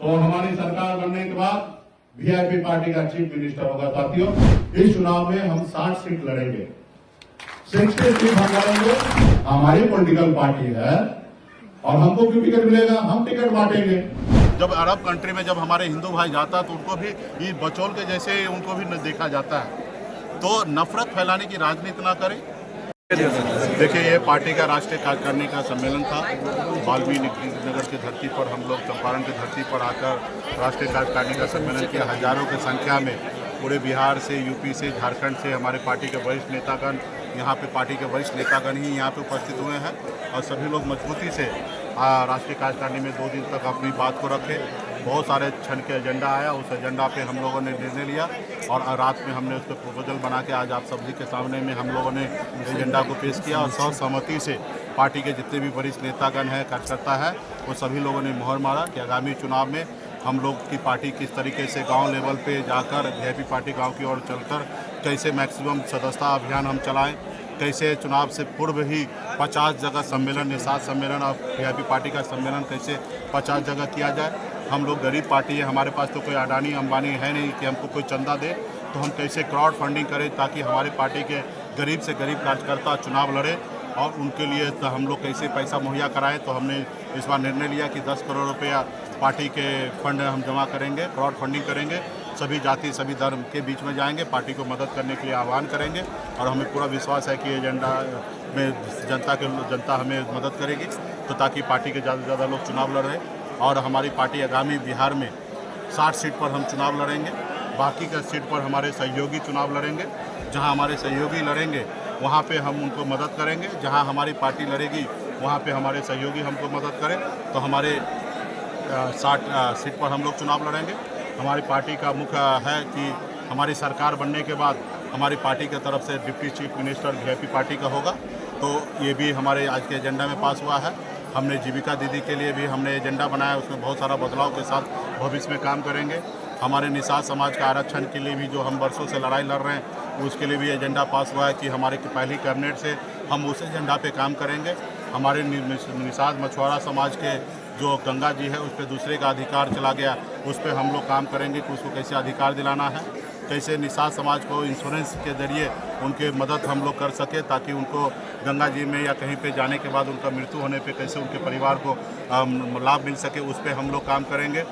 तो हमारी सरकार बनने के बाद वीआईपी पार्टी का चीफ मिनिस्टर होगा। साथियों, इस चुनाव में हम 60 सीट लड़ेंगे, 60 सीट हम लड़ेंगे। हमारी पॉलिटिकल पार्टी है और हमको क्यों टिकट मिलेगा, हम टिकट बांटेंगे। जब अरब कंट्री में जब हमारे हिंदू भाई जाता तो उनको भी ये बचौल के जैसे उनको भी देखा जाता है। तो नफरत फैलाने की राजनीति ना करें। देखिए, ये पार्टी का राष्ट्रीय कार्यकारिणी का सम्मेलन था। वाल्मीकि नगर की धरती पर हम लोग चंपारण की धरती पर आकर राष्ट्रीय कार्यकारिणी का सम्मेलन किया। हजारों की संख्या में पूरे बिहार से, यूपी से, झारखंड से हमारे पार्टी के वरिष्ठ नेतागण, यहाँ पे पार्टी के वरिष्ठ नेतागण ही यहाँ पे उपस्थित हुए हैं और सभी लोग मजबूती से राष्ट्रीय कार्यकारिणी में 2 दिन तक अपनी बात को रखे। बहुत सारे क्षण के एजेंडा आया, उस एजेंडा पे हम लोगों ने निर्णय लिया और रात में हमने उस पर प्रपोजल बना के आज आप सभी के सामने में हम लोगों ने एजेंडा को पेश किया और सर्वसम्मति से पार्टी के जितने भी वरिष्ठ नेतागण हैं, कार्यकर्ता है, वो सभी लोगों ने मोहर मारा कि आगामी चुनाव में हम लोग की पार्टी किस तरीके से गांव लेवल पे जाकर वीआईपी पार्टी गांव की ओर चलकर कैसे मैक्सिमम सदस्यता अभियान हम चलाएं, कैसे चुनाव से पूर्व ही 50 जगह सम्मेलन, निषाद सम्मेलन और वीआईपी पार्टी का सम्मेलन कैसे 50 जगह किया जाए। हम लोग गरीब पार्टी है, हमारे पास तो कोई अडानी अंबानी है नहीं कि हमको कोई चंदा दे, तो हम कैसे क्राउड फंडिंग करें ताकि हमारे पार्टी के गरीब से गरीब कार्यकर्ता चुनाव लड़े और उनके लिए तो हम लोग कैसे पैसा मुहैया कराएं। तो हमने इस बार निर्णय लिया कि 10 करोड़ रुपया पार्टी के फंड हम जमा करेंगे, क्राउड फंडिंग करेंगे, सभी जाति सभी धर्म के बीच में जाएंगे, पार्टी को मदद करने के लिए आह्वान करेंगे और हमें पूरा विश्वास है कि एजेंडा में जनता हमें मदद करेगी तो ताकि पार्टी के ज़्यादा से ज़्यादा लोग चुनाव लड़ें और हमारी पार्टी आगामी बिहार में 60 सीट पर हम चुनाव लड़ेंगे। बाकी का सीट पर हमारे सहयोगी चुनाव लड़ेंगे। जहां हमारे सहयोगी लड़ेंगे वहां पे हम उनको मदद करेंगे, जहां हमारी पार्टी लड़ेगी वहां पे हमारे सहयोगी हमको मदद करें। तो हमारे 60 सीट पर हम लोग चुनाव लड़ेंगे। हमारी पार्टी का मुख्य है कि हमारी सरकार बनने के बाद हमारी पार्टी की तरफ से deputy chief minister VIP party का होगा। तो ये भी हमारे आज के एजेंडा में पास हुआ है। हमने जीविका दीदी के लिए भी हमने एजेंडा बनाया, उसमें बहुत सारा बदलाव के साथ भविष्य में काम करेंगे। हमारे निषाद समाज का आरक्षण के लिए भी जो हम वर्षों से लड़ाई लड़ रहे हैं उसके लिए भी एजेंडा पास हुआ है कि हमारे पहली कैबिनेट से हम उस एजेंडा पे काम करेंगे। हमारे निषाद मछुआरा समाज के जो गंगा जी है उस पर दूसरे का अधिकार चला गया, उस पर हम लोग काम करेंगे कि उसको कैसे अधिकार दिलाना है, कैसे निषाद समाज को इंश्योरेंस के जरिए उनके मदद हम लोग कर सके ताकि उनको गंगा जी में या कहीं पे जाने के बाद उनका मृत्यु होने पे कैसे उनके परिवार को लाभ मिल सके, उस पर हम लोग काम करेंगे।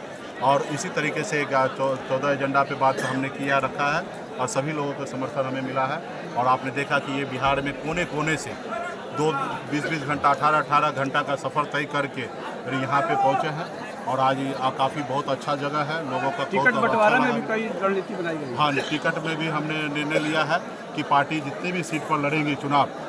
और इसी तरीके से 14 एजेंडा पे बात हमने किया रखा है और सभी लोगों का समर्थन हमें मिला है। और आपने देखा कि ये बिहार में कोने कोने से 20-20 घंटा 18-18 घंटा का सफ़र तय करके यहाँ पे पहुँचे हैं और आज काफ़ी बहुत अच्छा जगह है। लोगों का टिकट बंटवारा में भी कई रणनीति बनाई गई है। हाँ, टिकट में भी हमने निर्णय लिया है कि पार्टी जितनी भी सीट पर लड़ेगी चुनाव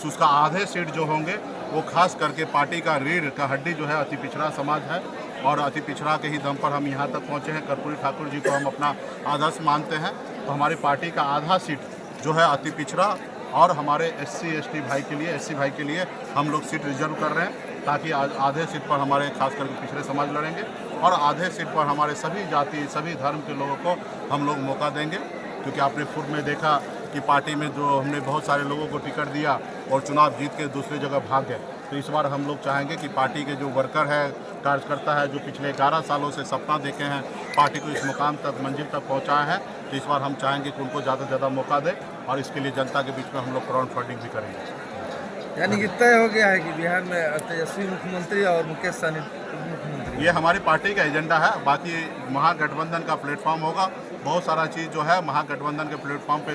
उसका आधे सीट जो होंगे वो खास करके पार्टी का रीढ़ का हड्डी जो है अति पिछड़ा समाज है और अति पिछड़ा के ही दम पर हम यहाँ तक पहुँचे हैं। कर्पूरी ठाकुर जी को हम अपना आदर्श मानते हैं। तो हमारी पार्टी का आधा सीट जो है अति पिछड़ा और हमारे SC/ST भाई के लिए, SC भाई के लिए हम लोग सीट रिजर्व कर रहे हैं ताकि आधे सीट पर हमारे खास करके पिछड़े समाज लड़ेंगे और आधे सीट पर हमारे सभी जाति सभी धर्म के लोगों को हम लोग मौका देंगे। क्योंकि आपने पूर्व में देखा कि पार्टी में जो हमने बहुत सारे लोगों को टिकट दिया और चुनाव जीत के दूसरी जगह भाग गए। तो इस बार हम लोग चाहेंगे कि पार्टी के जो वर्कर है, कार्यकर्ता है, जो पिछले 11 सालों से सपना देखे हैं पार्टी को इस मुकाम तक, मंजिल तक पहुँचाए हैं, तो इस बार हम चाहेंगे कि उनको ज़्यादा से ज़्यादा मौका दें और इसके लिए जनता के बीच में हम लोग क्राउड फंडिंग भी करेंगे। यानी कि तय हो गया है कि बिहार में तेजस्वी मुख्यमंत्री और मुकेश सहनी मुख्यमंत्री, ये हमारी पार्टी का एजेंडा है। बाकी महागठबंधन का प्लेटफॉर्म होगा, बहुत सारा चीज़ जो है महागठबंधन के प्लेटफॉर्म पे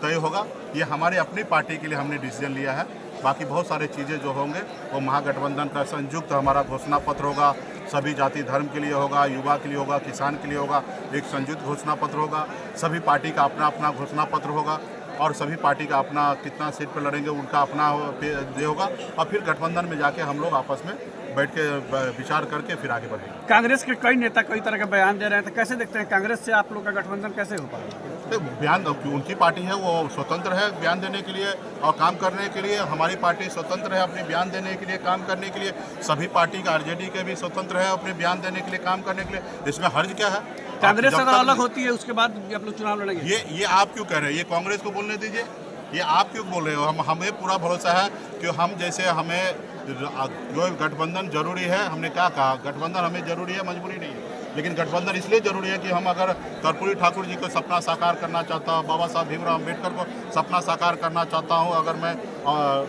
तय होगा। ये हमारी अपनी पार्टी के लिए हमने डिसीजन लिया है। बाकी बहुत सारे चीज़ें जो होंगे वो महागठबंधन का संयुक्त हमारा घोषणा पत्र होगा, सभी जाति धर्म के लिए होगा, युवा के लिए होगा, किसान के लिए होगा, एक संयुक्त घोषणा पत्र होगा। सभी पार्टी का अपना अपना घोषणा पत्र होगा और सभी पार्टी का अपना कितना सीट पर लड़ेंगे उनका अपना ये होगा और फिर गठबंधन में जाके हम लोग आपस में बैठ के विचार करके फिर आगे बढ़ेंगे। कांग्रेस के कई नेता कई तरह के बयान दे रहे हैं, तो कैसे देखते हैं कांग्रेस से आप लोग का गठबंधन कैसे हो पाएगा? तो बयान उनकी पार्टी है, वो स्वतंत्र है बयान देने के लिए और काम करने के लिए। हमारी पार्टी स्वतंत्र है अपने बयान देने के लिए, काम करने के लिए। सभी पार्टी का आरजेडी के भी स्वतंत्र है अपने बयान देने के लिए, काम करने के लिए। इसमें हर्ज क्या है? कांग्रेस अगर अलग होती है उसके बाद आप लोग चुनाव लड़ेंगे। ये आप क्यों कह रहे हैं? ये कांग्रेस को बोलने दीजिए। ये आप क्यों बोल रहे हो? हमें पूरा भरोसा है कि हम जैसे हमें जो गठबंधन जरूरी है, हमने क्या कहा, गठबंधन हमें जरूरी है, मजबूरी नहीं है, लेकिन गठबंधन इसलिए जरूरी है कि हम अगर कर्पूरी ठाकुर जी को सपना साकार करना चाहता हूँ, बाबा साहब भीमराव अम्बेडकर को सपना साकार करना चाहता हूँ, अगर मैं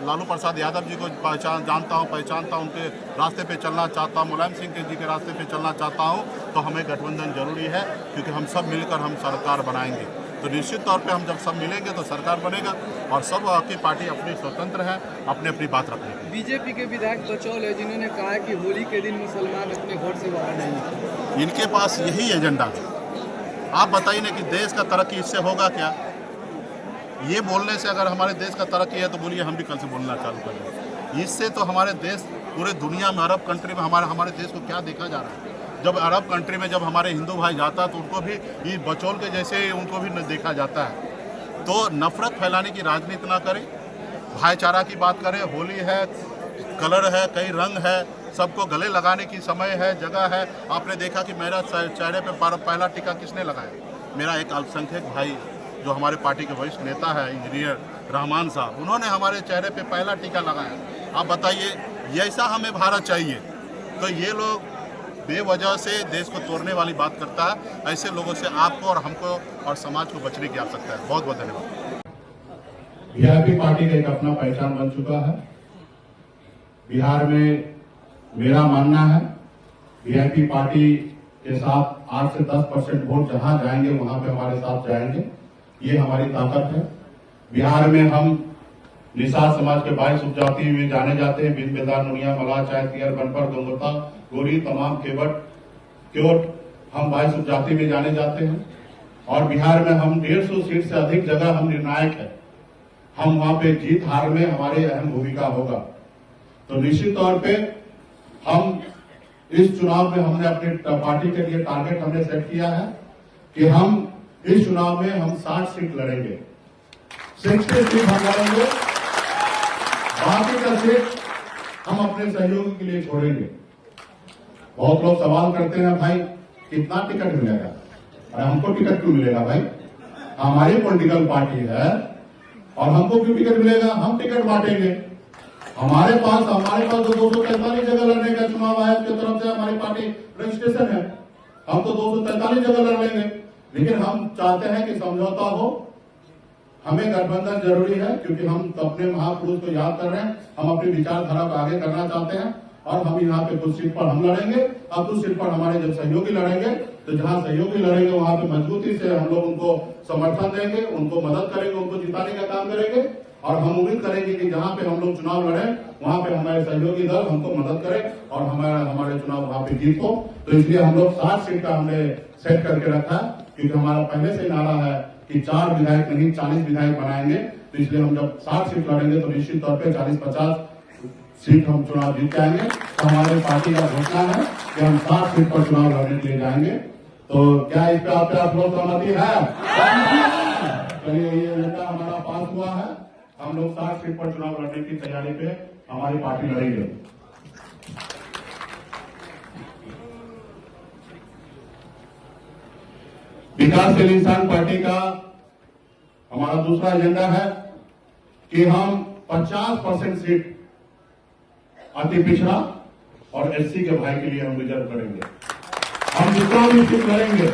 लालू प्रसाद यादव जी को जानता हूँ, पहचानता हूँ, उनके रास्ते पे चलना चाहता हूँ, मुलायम सिंह जी के रास्ते पे चलना चाहता हूँ, तो हमें गठबंधन जरूरी है, क्योंकि हम सब मिलकर हम सरकार बनाएंगे। तो निश्चित तौर पे हम जब सब मिलेंगे तो सरकार बनेगा, और सब की पार्टी अपनी स्वतंत्र है, अपनी अपनी बात रखेगी। बीजेपी के विधायक बचौल है जिन्होंने कहा है कि होली के दिन मुसलमान अपने घर से बाहर नहीं। इनके पास यही एजेंडा है। आप बताइए ना कि देश का तरक्की इससे होगा क्या? ये बोलने से अगर हमारे देश का तरक्की है तो बोलिए हम भी कल से बोलना चालू कर दें। इससे तो हमारे देश पूरे दुनिया में, अरब कंट्री में हमारे देश को क्या देखा जा रहा है? जब अरब कंट्री में जब हमारे हिंदू भाई जाता है तो उनको भी ये बचौल के जैसे उनको भी देखा जाता है। तो नफरत फैलाने की राजनीति ना करें, भाईचारा की बात करें। होली है, कलर है, कई रंग है, सबको गले लगाने की समय है, जगह है। आपने देखा कि मेरा चेहरे पे पहला टीका किसने लगाया? मेरा एक अल्पसंख्यक भाई जो हमारे पार्टी के वरिष्ठ नेता है, इंजीनियर रहमान साहब, उन्होंने हमारे चेहरे पे पहला टीका लगाया। आप बताइए, ये ऐसा हमें भारत चाहिए? तो ये लोग बेवजह से देश को तोड़ने वाली बात करता है। ऐसे लोगों से आपको और हमको और समाज को बचने की आवश्यकता है। बहुत बहुत धन्यवाद। वीआईपी पार्टी का एक अपना पहचान बन चुका है। बिहार में मेरा मानना है वीआईपी पार्टी के साथ 8 से 10% वोट जहां जाएंगे वहां पे हमारे साथ जाएंगे। ये हमारी ताकत है। बिहार में हम निषाद समाज के 22 उपजाति में जाने जाते हैं। बिन बेदार, नुनिया, मलाह, चाय, तियर, बनपर, गंगोता, गोरी, तमाम, क्योट, हम 22 उपजाति में जाने जाते हैं। और बिहार में हम 150 सीट से अधिक जगह हम निर्णायक है। हम वहां पे जीत हार में हमारी अहम भूमिका होगा। तो निश्चित तौर पे हम इस चुनाव में हमने अपनी पार्टी के लिए टारगेट हमने सेट किया है कि हम इस चुनाव में हम 60 सीट लड़ेंगे। 60 सीट हम लड़ेंगे, बाकी का सीट हम अपने सहयोगी के लिए छोड़ेंगे। बहुत लोग सवाल करते हैं, भाई कितना टिकट मिलेगा? अरे हमको टिकट क्यों मिलेगा भाई? हमारी पॉलिटिकल पार्टी है और हमको क्यों टिकट मिलेगा? हम टिकट बांटेंगे। हमारे पास तो 243 जगह लड़ने का चुनाव आयोग की तरफ से हमारी पार्टी रजिस्ट्रेशन है। हम तो 243 जगह लड़ लेंगे, लेकिन हम चाहते हैं कि समझौता हो। हमें गठबंधन जरूरी है, क्योंकि हम अपने महापुरुष को याद कर रहे हैं। हम अपनी विचारधारा को आगे करना चाहते हैं और हम यहाँ पे कुछ सीट पर हम लड़ेंगे और कुछ सीट पर हमारे जब सहयोगी लड़ेंगे, तो जहां सहयोगी लड़ेंगे वहां पे मजबूती से हम लोग उनको समर्थन देंगे, उनको मदद करेंगे, उनको जिताने का काम करेंगे। और हम उम्मीद करेंगे कि जहां पे हम लोग चुनाव लड़े वहां पे हमारे सहयोगी दल हमको मदद करे और हमारे चुनाव वहां पे जीत हो। तो इसलिए हम लोग 60 सीट का हमने सेट करके रखा, क्योंकि हमारा पहले से नारा है कि 4 विधायक नहीं 40 विधायक बनाएंगे। तो इसलिए हम जब 60 सीट लड़ेंगे तो निश्चित तौर पर 40-50 सीट हम चुनाव जीत जाएंगे। तो हमारे पार्टी का घोषणा है कि हम 60 सीट पर चुनाव लड़ने के लिए जाएंगे। तो क्या इस पे आप लोग सहमति है? चलिए, ये एजेंडा हमारा पास हुआ है। हम लोग 60 सीट पर चुनाव लड़ने की तैयारी पे हमारी पार्टी लड़ेगी। विकासशील इंसान पार्टी का हमारा दूसरा एजेंडा है कि हम 50% सीट अति पिछड़ा और एससी के भाई के लिए हम रिजर्व करेंगे। हम जितना भी सीट लड़ेंगे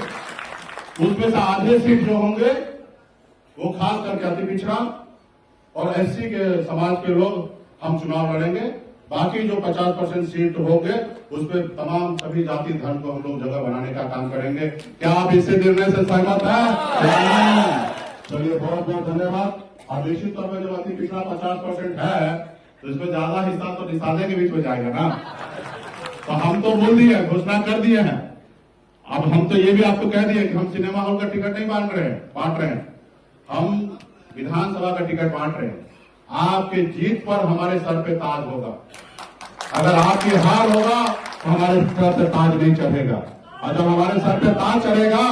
उसमें से आधे सीट जो होंगे वो खास करके अति पिछड़ा और एससी के समाज के लोग हम चुनाव लड़ेंगे। बाकी जो 50% सीट होंगे उसमें तमाम सभी जाति धर्म को हम लोग जगह बनाने का काम करेंगे। क्या आप इससे निर्णय से सहमत हैं? चलिए, बहुत बहुत धन्यवाद। और निश्चित तौर पर जब अति पिछड़ा 50% है तो इसमें ज्यादा हिस्सा तो निषादे के बीच में जाएगा ना। तो हम तो बोल दिए, घोषणा कर दिए हैं। अब हम तो ये भी आपको कह दिए कि हम सिनेमा हॉल का टिकट नहीं बांट रहे हैं, हम विधानसभा का टिकट बांट रहे हैं। आपके जीत पर हमारे सर पे ताज होगा। अगर आपकी हार होगा तो हमारे सर पे ताज नहीं चढ़ेगा। और जब हमारे सर पे ताज चढ़ेगा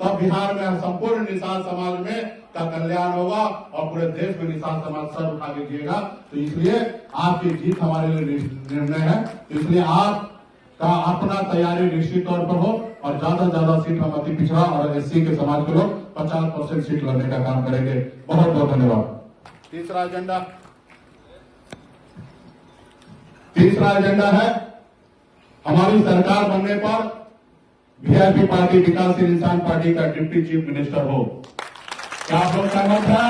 तब बिहार में संपूर्ण निषाद समाज में का कल्याण होगा और पूरे देश में निषाद समाज सर उठा के जिएगा। तो इसलिए आपकी जीत हमारे लिए निर्णय है। तो इसलिए आपका अपना तैयारी निश्चित तौर पर हो और ज्यादा से ज्यादा सीट हम अति पिछड़ा और एससी के समाज के लोग 50% सीट लड़ने का काम करेंगे। बहुत बहुत धन्यवाद। तीसरा तीसरा एजेंडा है हमारी सरकार बनने पर वीआईपी पार्टी विकासशील इंसान पार्टी का डिप्टी चीफ मिनिस्टर हो। क्या आप लोग सहमत हैं?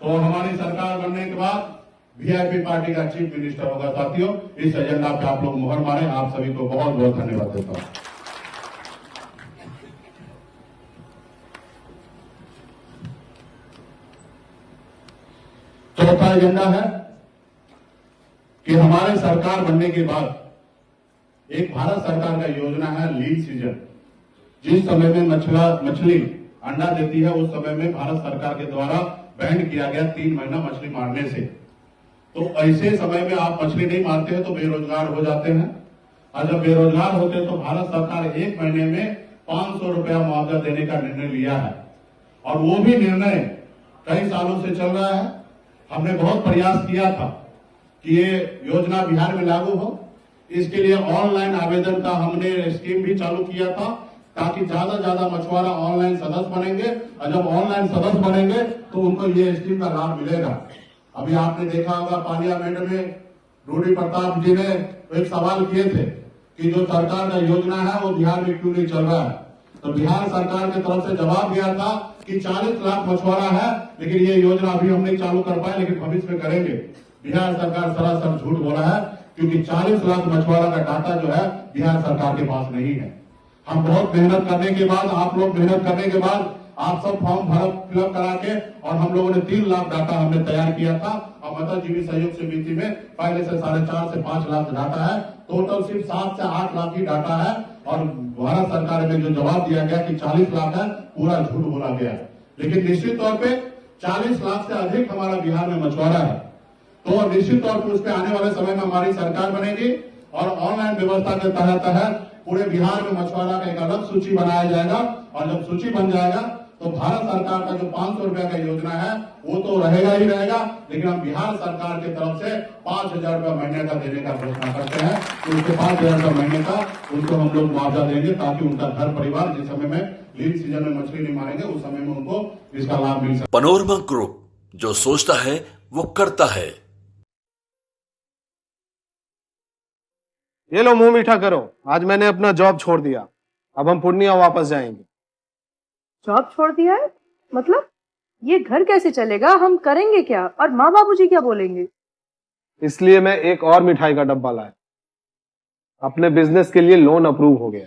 तो हमारी सरकार बनने के बाद वीआईपी पार्टी का चीफ मिनिस्टर होगा। साथियों, इस एजेंडा पे आप लोग मुहर मारें। आप सभी को बहुत बहुत धन्यवाद देता हूं। चौथा एजेंडा है कि हमारे सरकार बनने के बाद एक भारत सरकार का योजना है लीन सीजन। जिस समय में मछली अंडा देती है उस समय में भारत सरकार के द्वारा बैन किया गया 3 महीना मछली मारने से। तो ऐसे समय में आप मछली नहीं मारते हैं तो बेरोजगार हो जाते हैं, और जब बेरोजगार होते हैं तो भारत सरकार 1 महीने में 500 रुपया मुआवजा देने का निर्णय लिया है। और वो भी निर्णय कई सालों से चल रहा है। हमने बहुत प्रयास किया था कि ये योजना बिहार में लागू हो। इसके लिए ऑनलाइन आवेदन का हमने स्कीम भी चालू किया था, ताकि ज्यादा से ज्यादा मछुआरा ऑनलाइन सदस्य बनेंगे, और जब ऑनलाइन सदस्य बनेंगे तो उनको ये स्कीम का लाभ मिलेगा। अभी आपने देखा होगा पार्लियामेंट में रूडी प्रताप जी ने एक सवाल किए थे कि जो सरकार का योजना है वो बिहार में क्यों नहीं चल रहा है। तो बिहार सरकार की तरफ से जवाब दिया था कि 40 लाख मछुआरा है, लेकिन ये योजना अभी हम नहीं चालू कर पाए, लेकिन भविष्य में करेंगे। बिहार सरकार सरासर झूठ बोला है, क्योंकि 40 लाख मछुआरा का डाटा जो है बिहार सरकार के पास नहीं है। हम बहुत मेहनत करने के बाद, आप लोग मेहनत करने के बाद, आप सब फॉर्म फिलअप करा के, और हम लोगों ने 3 लाख डाटा हमने तैयार किया था। और माता जीवी सहयोग समिति में पहले से 4.5 से 5 लाख डाटा है। टोटल सिर्फ 7 से 8 लाख ही डाटा है। और भारत सरकार में जो जवाब दिया गया कि 40 लाख है, पूरा झूठ बोला गया। लेकिन निश्चित तौर पे 40 लाख से अधिक हमारा बिहार में मछुआरा है। तो निश्चित तौर पर उस पर आने वाले समय में हमारी सरकार बनेगी, और ऑनलाइन व्यवस्था के तहत पूरे बिहार में मछुआरा का एक अलग सूची बनाया जाएगा। और जब सूची बन जाएगा तो भारत सरकार का जो 500 रुपया का योजना है वो तो रहेगा ही रहेगा, लेकिन हम बिहार सरकार की तरफ से 5,000 रुपया महीने का देने का घोषणा करते हैं। तो उसके 5,000 रुपया महीने का उनको हम लोग मुआवजा देंगे, ताकि उनका घर परिवार जिस समय में लीन सीजन में मछली नहीं मारेंगे उस समय में उनको इसका लाभ मिल सके। पैनोरमा ग्रुप, जो सोचता है वो करता है। ये लो मुंह मीठा करो, आज मैंने अपना जॉब छोड़ दिया। अब हम पूर्णिया वापस जाएंगे। जॉब छोड़ दिया है? मतलब ये घर कैसे चलेगा? हम करेंगे क्या? और माँ बाबूजी क्या बोलेंगे? इसलिए मैं एक और मिठाई का डब्बा लाया। अपने बिजनेस के लिए लोन अप्रूव हो गया।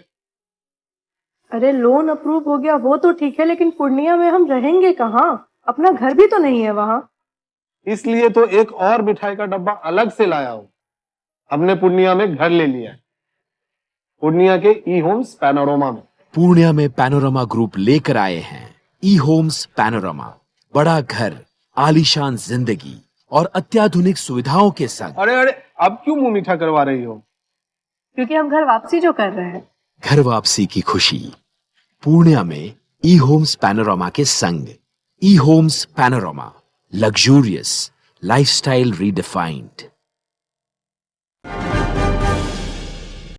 अरे लोन अप्रूव हो गया वो तो ठीक है, लेकिन पूर्णिया में हम रहेंगे कहाँ? अपना घर भी तो नहीं है वहाँ। इसलिए तो एक और मिठाई का डब्बा अलग से लाया हूँ। हमने पूर्णिया में घर ले लिया है, पूर्णिया के ई होम्स पैनोरमा में। पूर्णिया में पैनोरमा ग्रुप लेकर आए हैं ई होम्स पैनोरमा। बड़ा घर, आलीशान जिंदगी और अत्याधुनिक सुविधाओं के संग। अरे अरे, अब क्यों मुंह मीठा करवा रही हो? क्योंकि हम घर वापसी जो कर रहे हैं। घर वापसी की खुशी पूर्णिया में ई होम्स पैनोरमा के संग। ई Homes Panorama, luxurious lifestyle redefined.